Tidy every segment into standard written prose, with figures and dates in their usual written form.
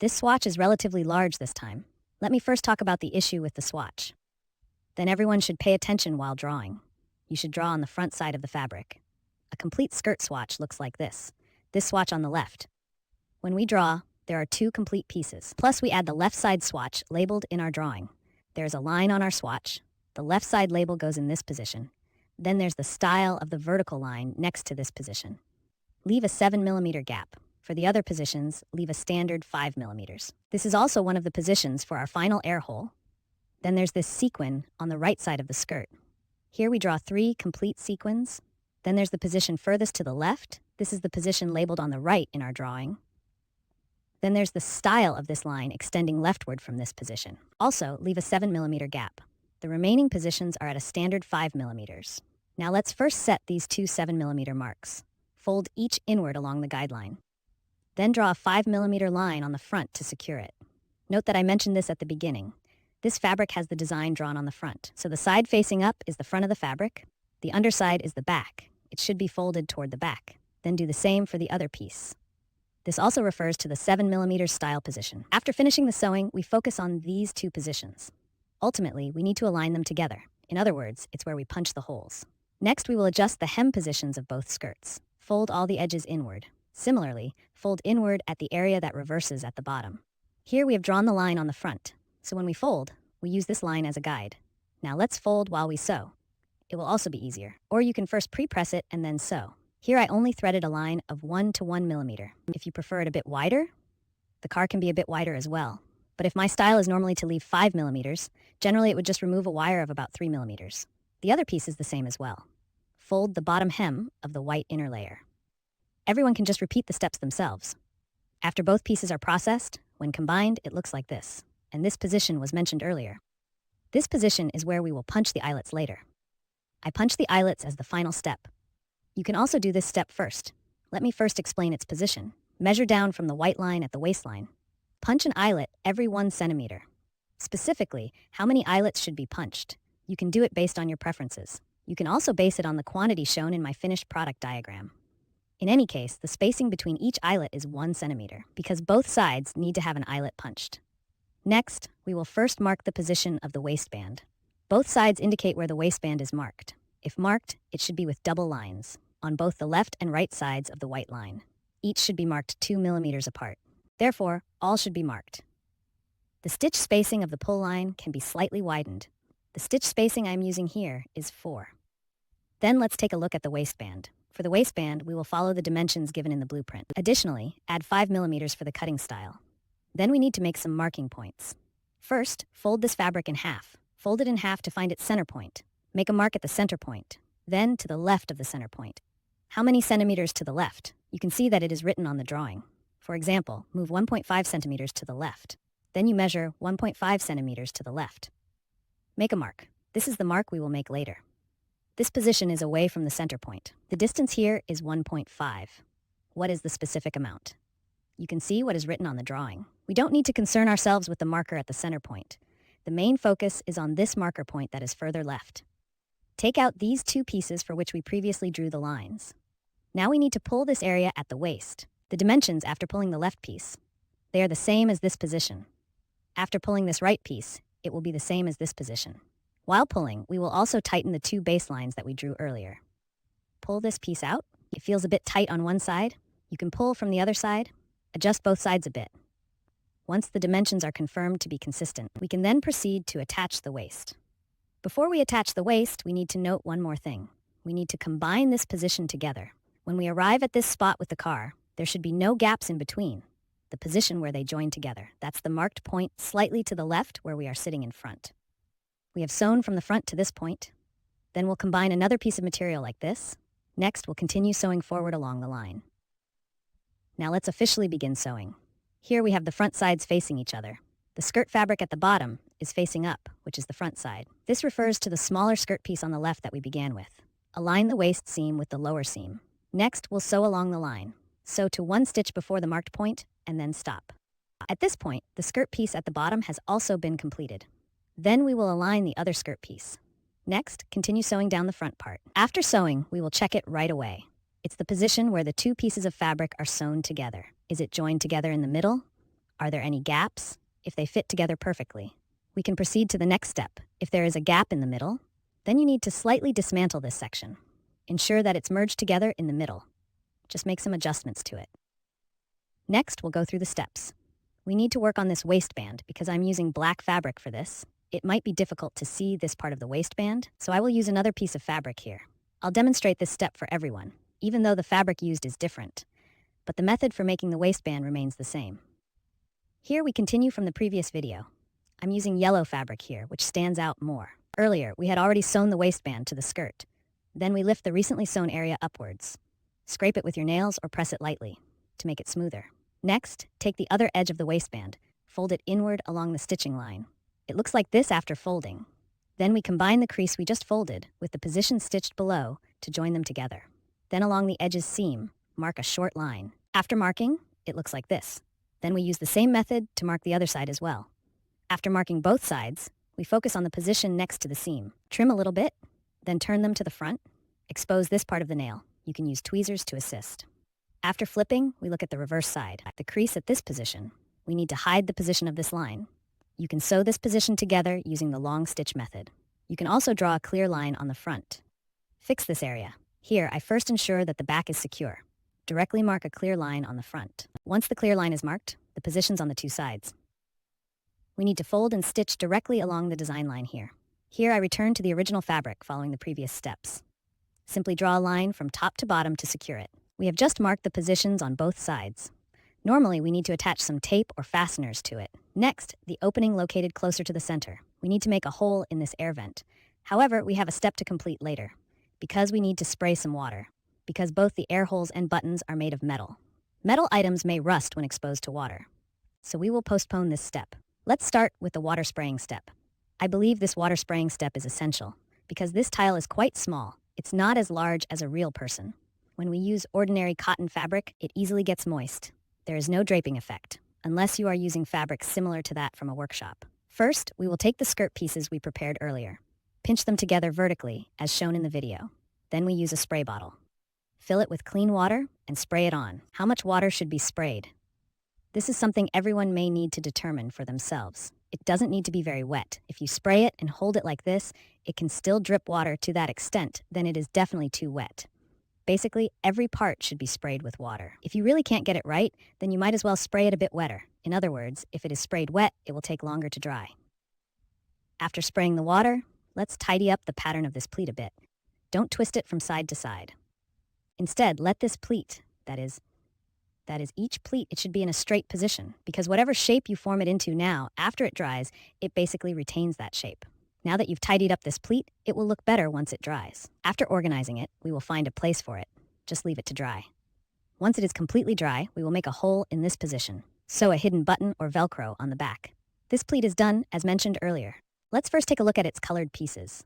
This swatch is relatively large this time. Let me first talk about the issue with the swatch. Then everyone should pay attention while drawing. You should draw on the front side of the fabric. A complete skirt swatch looks like this. This swatch on the left. When we draw, there are two complete pieces. Plus we add the left side swatch labeled in our drawing. There is a line on our swatch. The left side label goes in this position. Then there's the style of the vertical line next to this position. Leave a 7mm gap. For the other positions, leave a standard 5mm. This is also one of the positions for our final air hole. Then there's this sequin on the right side of the skirt. Here we draw 3 complete sequins. Then there's the position furthest to the left. This is the position labeled on the right in our drawing. Then there's the style of this line extending leftward from this position. Also, leave a 7mm gap. The remaining positions are at a standard 5mm. Now let's first set these two 7mm marks. Fold each inward along the guideline. Then draw a 5mm line on the front to secure it. Note that I mentioned this at the beginning. This fabric has the design drawn on the front. So the side facing up is the front of the fabric. The underside is the back. It should be folded toward the back. Then do the same for the other piece. This also refers to the 7mm style position. After finishing the sewing, we focus on these two positions. Ultimately, we need to align them together. In other words, it's where we punch the holes. Next, we will adjust the hem positions of both skirts. Fold all the edges inward. Similarly, fold inward at the area that reverses at the bottom. Here we have drawn the line on the front, so when we fold, we use this line as a guide. Now let's fold while we sew. It will also be easier. Or you can first pre-press it and then sew. Here I only threaded a line of 1 to 1 millimeter. If you prefer it a bit wider, the car can be a bit wider as well. But if my style is normally to leave 5 millimeters, generally it would just remove a wire of about 3 millimeters. The other piece is the same as well. Fold the bottom hem of the white inner layer. Everyone can just repeat the steps themselves. After both pieces are processed, when combined, it looks like this. And this position was mentioned earlier. This position is where we will punch the eyelets later. I punch the eyelets as the final step. You can also do this step first. Let me first explain its position. Measure down from the white line at the waistline. Punch an eyelet every 1 centimeter. Specifically, how many eyelets should be punched? You can do it based on your preferences. You can also base it on the quantity shown in my finished product diagram. In any case, the spacing between each eyelet is 1 centimeter, because both sides need to have an eyelet punched. Next, we will first mark the position of the waistband. Both sides indicate where the waistband is marked. If marked, it should be with double lines, on both the left and right sides of the white line. Each should be marked 2 millimeters apart. Therefore, all should be marked. The stitch spacing of the pull line can be slightly widened. The stitch spacing I am using here is 4. Then let's take a look at the waistband. For the waistband, we will follow the dimensions given in the blueprint. Additionally, add 5 millimeters for the cutting style. Then we need to make some marking points. First, fold this fabric in half. Fold it in half to find its center point. Make a mark at the center point, then to the left of the center point. How many centimeters to the left? You can see that it is written on the drawing. For example, move 1.5 centimeters to the left. Then you measure 1.5 centimeters to the left. Make a mark. This is the mark we will make later. This position is away from the center point. The distance here is 1.5. What is the specific amount? You can see what is written on the drawing. We don't need to concern ourselves with the marker at the center point. The main focus is on this marker point that is further left. Take out these two pieces for which we previously drew the lines. Now we need to pull this area at the waist. The dimensions after pulling the left piece, they are the same as this position. After pulling this right piece, it will be the same as this position. While pulling, we will also tighten the two baselines that we drew earlier. Pull this piece out. It feels a bit tight on one side. You can pull from the other side. Adjust both sides a bit. Once the dimensions are confirmed to be consistent, we can then proceed to attach the waist. Before we attach the waist, we need to note one more thing. We need to combine this position together. When we arrive at this spot with the car, there should be no gaps in between. The position where they join together. That's the marked point slightly to the left where we are sitting in front. We have sewn from the front to this point. Then we'll combine another piece of material like this. Next, we'll continue sewing forward along the line. Now let's officially begin sewing. Here we have the front sides facing each other. The skirt fabric at the bottom is facing up, which is the front side. This refers to the smaller skirt piece on the left that we began with. Align the waist seam with the lower seam. Next, we'll sew along the line. Sew to 1 stitch before the marked point, and then stop. At this point, the skirt piece at the bottom has also been completed. Then we will align the other skirt piece. Next, continue sewing down the front part. After sewing, we will check it right away. It's the position where the two pieces of fabric are sewn together. Is it joined together in the middle? Are there any gaps? If they fit together perfectly, we can proceed to the next step. If there is a gap in the middle, then you need to slightly dismantle this section. Ensure that it's merged together in the middle. Just make some adjustments to it. Next, we'll go through the steps. We need to work on this waistband because I'm using black fabric for this. It might be difficult to see this part of the waistband, so I will use another piece of fabric here. I'll demonstrate this step for everyone, even though the fabric used is different, but the method for making the waistband remains the same. Here we continue from the previous video. I'm using yellow fabric here, which stands out more. Earlier, we had already sewn the waistband to the skirt. Then we lift the recently sewn area upwards. Scrape it with your nails or press it lightly to make it smoother. Next, take the other edge of the waistband, fold it inward along the stitching line. It looks like this after folding. Then we combine the crease we just folded with the position stitched below to join them together. Then along the edge's seam, mark a short line. After marking, it looks like this. Then we use the same method to mark the other side as well. After marking both sides, we focus on the position next to the seam. Trim a little bit, then turn them to the front. Expose this part of the nail. You can use tweezers to assist. After flipping, we look at the reverse side. The crease at this position. We need to hide the position of this line. You can sew this position together using the long stitch method. You can also draw a clear line on the front. Fix this area. Here, I first ensure that the back is secure. Directly mark a clear line on the front. Once the clear line is marked, the positions on the two sides. We need to fold and stitch directly along the design line here. Here I return to the original fabric following the previous steps. Simply draw a line from top to bottom to secure it. We have just marked the positions on both sides. Normally, we need to attach some tape or fasteners to it. Next, the opening located closer to the center. We need to make a hole in this air vent. However, we have a step to complete later, because we need to spray some water, because both the air holes and buttons are made of metal. Metal items may rust when exposed to water, so we will postpone this step. Let's start with the water spraying step. I believe this water spraying step is essential, because this tile is quite small. It's not as large as a real person. When we use ordinary cotton fabric, it easily gets moist. There is no draping effect, unless you are using fabric similar to that from a workshop. First, we will take the skirt pieces we prepared earlier. Pinch them together vertically, as shown in the video. Then we use a spray bottle. Fill it with clean water and spray it on. How much water should be sprayed? This is something everyone may need to determine for themselves. It doesn't need to be very wet. If you spray it and hold it like this, it can still drip water to that extent, then it is definitely too wet. Basically, every part should be sprayed with water. If you really can't get it right, then you might as well spray it a bit wetter. In other words, if it is sprayed wet, it will take longer to dry. After spraying the water, let's tidy up the pattern of this pleat a bit. Don't twist it from side to side. Instead, let this pleat, that is each pleat, it should be in a straight position, because whatever shape you form it into now, after it dries, it basically retains that shape. Now that you've tidied up this pleat, it will look better once it dries. After organizing it, we will find a place for it. Just leave it to dry. Once it is completely dry, we will make a hole in this position. Sew a hidden button or Velcro on the back. This pleat is done, as mentioned earlier. Let's first take a look at its colored pieces.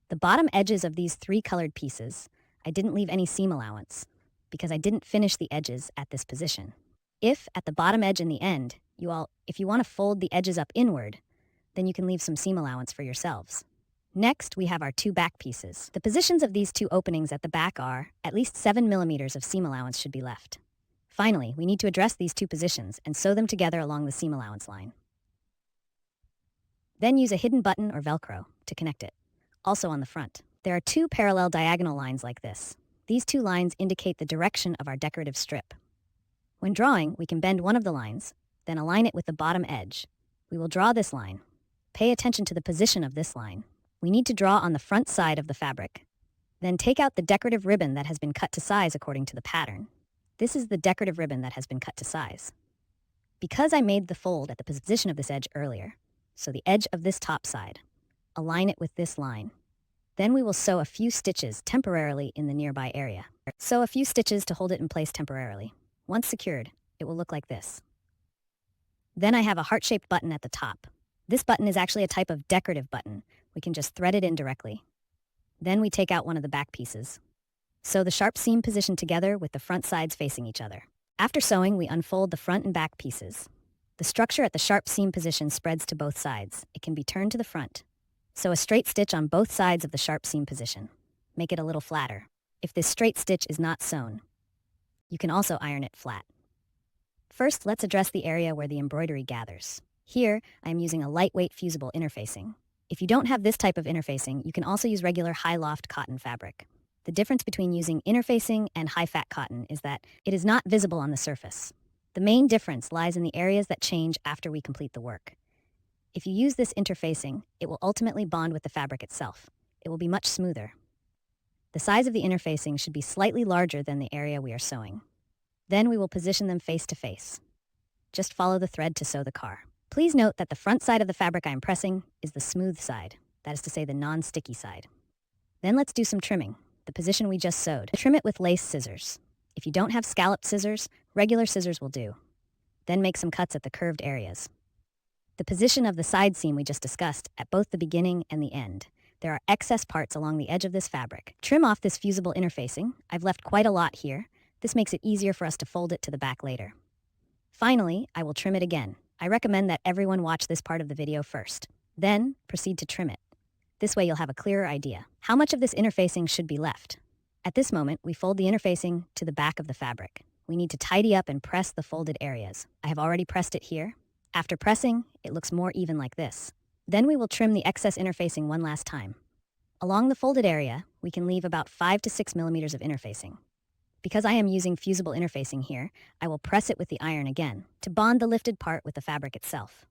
The bottom edges of these 3 colored pieces, I didn't leave any seam allowance, because I didn't finish the edges at this position. If, at the bottom edge and the end, if you want to fold the edges up inward, then you can leave some seam allowance for yourselves. Next, we have our 2 back pieces. The positions of these 2 openings at the back are, at least 7 millimeters of seam allowance should be left. Finally, we need to address these 2 positions and sew them together along the seam allowance line. Then use a hidden button or Velcro to connect it, also on the front. There are 2 parallel diagonal lines like this. These 2 lines indicate the direction of our decorative strip. When drawing, we can bend one of the lines, then align it with the bottom edge. We will draw this line. Pay attention to the position of this line. We need to draw on the front side of the fabric. Then take out the decorative ribbon that has been cut to size according to the pattern. This is the decorative ribbon that has been cut to size. Because I made the fold at the position of this edge earlier, so the edge of this top side, align it with this line. Then we will sew a few stitches temporarily in the nearby area. Sew a few stitches to hold it in place temporarily. Once secured, it will look like this. Then I have a heart-shaped button at the top. This button is actually a type of decorative button. We can just thread it in directly. Then we take out one of the back pieces. Sew the sharp seam position together with the front sides facing each other. After sewing, we unfold the front and back pieces. The structure at the sharp seam position spreads to both sides. It can be turned to the front. Sew a straight stitch on both sides of the sharp seam position. Make it a little flatter. If this straight stitch is not sewn, you can also iron it flat. First, let's address the area where the embroidery gathers. Here, I am using a lightweight fusible interfacing. If you don't have this type of interfacing, you can also use regular high-loft cotton fabric. The difference between using interfacing and high-fat cotton is that it is not visible on the surface. The main difference lies in the areas that change after we complete the work. If you use this interfacing, it will ultimately bond with the fabric itself. It will be much smoother. The size of the interfacing should be slightly larger than the area we are sewing. Then we will position them face to face. Just follow the thread to sew the car. Please note that the front side of the fabric I am pressing is the smooth side, that is to say the non-sticky side. Then let's do some trimming, the position we just sewed. Trim it with lace scissors. If you don't have scalloped scissors, regular scissors will do. Then make some cuts at the curved areas. The position of the side seam we just discussed at both the beginning and the end. There are excess parts along the edge of this fabric. Trim off this fusible interfacing. I've left quite a lot here. This makes it easier for us to fold it to the back later. Finally, I will trim it again. I recommend that everyone watch this part of the video first. Then, proceed to trim it. This way you'll have a clearer idea. How much of this interfacing should be left? At this moment, we fold the interfacing to the back of the fabric. We need to tidy up and press the folded areas. I have already pressed it here. After pressing, it looks more even like this. Then we will trim the excess interfacing one last time. Along the folded area, we can leave about 5 to 6 millimeters of interfacing. Because I am using fusible interfacing here, I will press it with the iron again to bond the lifted part with the fabric itself.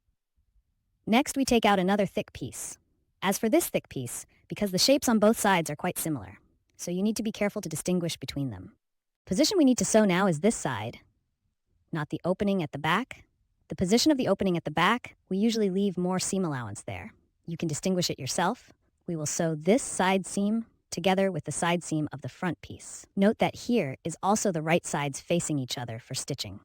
Next, we take out another thick piece. As for this thick piece, because the shapes on both sides are quite similar, so you need to be careful to distinguish between them. Position we need to sew now is this side, not the opening at the back. The position of the opening at the back, we usually leave more seam allowance there. You can distinguish it yourself. We will sew this side seam together with the side seam of the front piece. Note that here is also the right sides facing each other for stitching.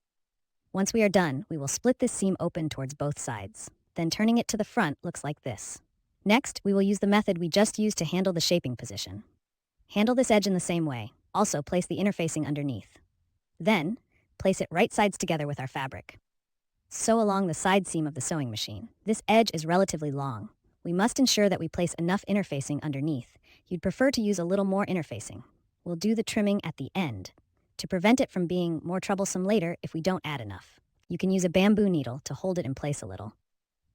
Once we are done, we will split this seam open towards both sides. Then turning it to the front looks like this. Next, we will use the method we just used to handle the shaping position. Handle this edge in the same way. Also, place the interfacing underneath. Then, place it right sides together with our fabric. Sew along the side seam of the sewing machine. This edge is relatively long. We must ensure that we place enough interfacing underneath. You'd prefer to use a little more interfacing. We'll do the trimming at the end to prevent it from being more troublesome later if we don't add enough. You can use a bamboo needle to hold it in place a little.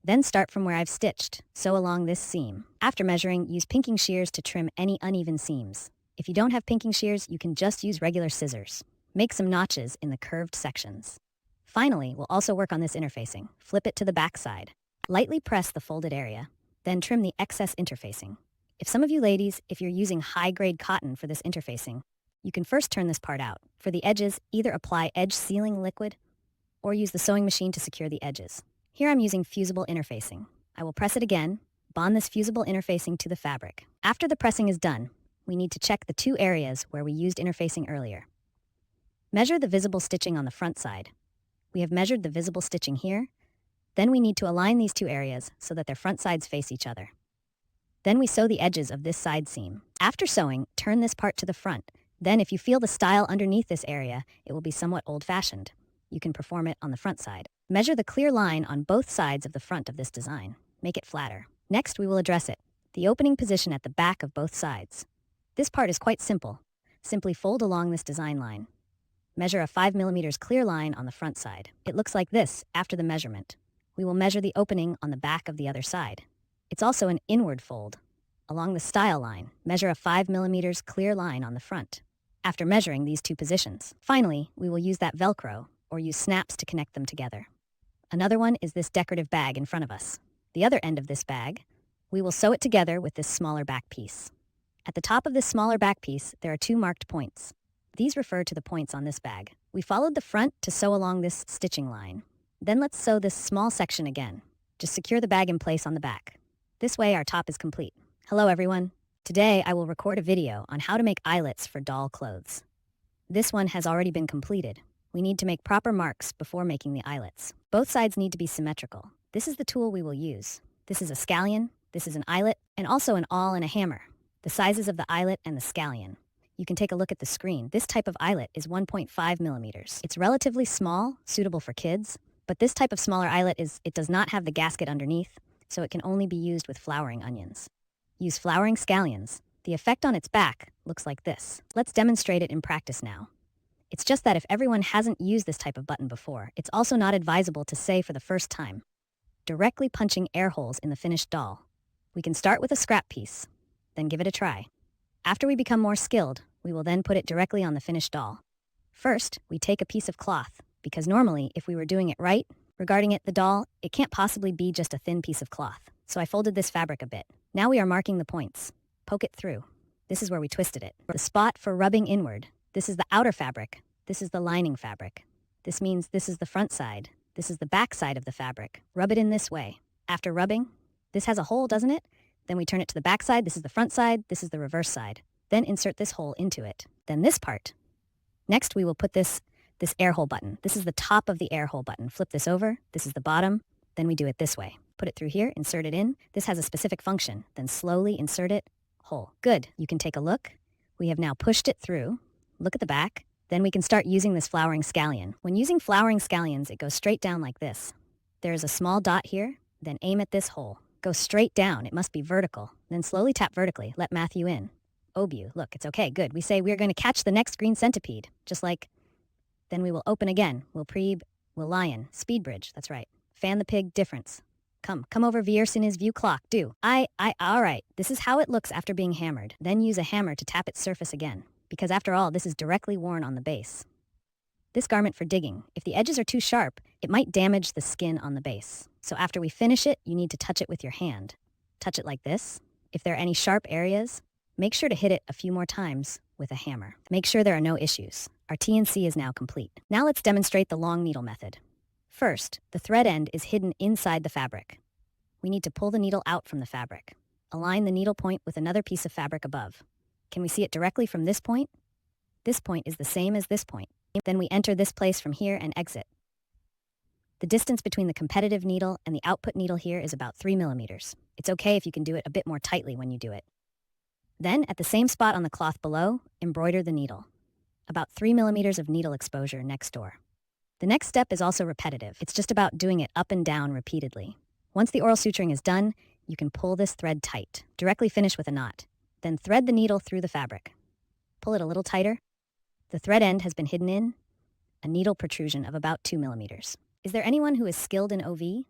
Then start from where I've stitched. Sew along this seam. After measuring, use pinking shears to trim any uneven seams. If you don't have pinking shears, you can just use regular scissors. Make some notches in the curved sections. Finally, we'll also work on this interfacing. Flip it to the back side. Lightly press the folded area, then trim the excess interfacing. If some of you ladies, if you're using high-grade cotton for this interfacing, you can first turn this part out. For the edges, either apply edge sealing liquid or use the sewing machine to secure the edges. Here I'm using fusible interfacing. I will press it again, bond this fusible interfacing to the fabric. After the pressing is done, we need to check the 2 areas where we used interfacing earlier. Measure the visible stitching on the front side. We have measured the visible stitching here. Then we need to align these 2 areas so that their front sides face each other. Then we sew the edges of this side seam. After sewing, turn this part to the front. Then if you feel the style underneath this area, it will be somewhat old-fashioned. You can perform it on the front side. Measure the clear line on both sides of the front of this design. Make it flatter. Next, we will address it. The opening position at the back of both sides. This part is quite simple. Simply fold along this design line. Measure a 5 millimeters clear line on the front side. It looks like this after the measurement. We will measure the opening on the back of the other side. It's also an inward fold. Along the style line, measure a 5 millimeters clear line on the front. After measuring these 2 positions. Finally, we will use that Velcro or use snaps to connect them together. Another one is this decorative bag in front of us. The other end of this bag, we will sew it together with this smaller back piece. At the top of this smaller back piece, there are 2 marked points. These refer to the points on this bag. We followed the front to sew along this stitching line. Then let's sew this small section again. Just secure the bag in place on the back. This way our top is complete. Hello everyone. Today I will record a video on how to make eyelets for doll clothes. This one has already been completed. We need to make proper marks before making the eyelets. Both sides need to be symmetrical. This is the tool we will use. This is a scallion, this is an eyelet, and also an awl and a hammer. The sizes of the eyelet and the scallion. You can take a look at the screen. This type of eyelet is 1.5 millimeters. It's relatively small, suitable for kids, but this type of smaller eyelet it does not have the gasket underneath, so it can only be used with flowering onions. Use flowering scallions. The effect on its back looks like this. Let's demonstrate it in practice now. It's just that if everyone hasn't used this type of button before, it's also not advisable to say for the first time. Directly punching air holes in the finished doll. We can start with a scrap piece, then give it a try. After we become more skilled, we will then put it directly on the finished doll. First, we take a piece of cloth, because normally, if we were doing it right, regarding the doll, it can't possibly be just a thin piece of cloth. So I folded this fabric a bit. Now we are marking the points. Poke it through. This is where we twisted it. The spot for rubbing inward. This is the outer fabric. This is the lining fabric. This means this is the front side. This is the back side of the fabric. Rub it in this way. After rubbing, this has a hole, doesn't it? Then we turn it to the back side. This is the front side. This is the reverse side. Then insert this hole into it. Then this part. Next, we will put this air hole button. This is the top of the air hole button. Flip this over. This is the bottom. Then we do it this way. Put it through here, insert it in. This has a specific function. Then slowly insert it. Hole. Good. You can take a look. We have now pushed it through. Look at the back. Then we can start using this flowering scallion. When using flowering scallions, it goes straight down like this. There is a small dot here. Then aim at this hole. Go straight down. It must be vertical. Then slowly tap vertically. Let Matthew in. Obu. Look, it's okay. Good. We say we're going to catch the next green centipede. Just like... Then we will open again. We'll lion. Speed bridge. That's right. Fan the pig. Difference. Come over Viersen his view clock. Do. Alright. This is how it looks after being hammered. Then use a hammer to tap its surface again. Because after all, this is directly worn on the base. This garment for digging. If the edges are too sharp, it might damage the skin on the base. So after we finish it, you need to touch it with your hand. Touch it like this. If there are any sharp areas, make sure to hit it a few more times with a hammer. Make sure there are no issues. Our TNC is now complete. Now let's demonstrate the long needle method. First, the thread end is hidden inside the fabric. We need to pull the needle out from the fabric. Align the needle point with another piece of fabric above. Can we see it directly from this point? This point is the same as this point. Then we enter this place from here and exit. The distance between the competitive needle and the output needle here is about 3 millimeters. It's okay if you can do it a bit more tightly when you do it. Then, at the same spot on the cloth below, embroider the needle. About 3 millimeters of needle exposure next door. The next step is also repetitive. It's just about doing it up and down repeatedly. Once the oral suturing is done, you can pull this thread tight. Directly finish with a knot. Then thread the needle through the fabric. Pull it a little tighter. The thread end has been hidden in a needle protrusion of about 2 millimeters. Is there anyone who is skilled in OV?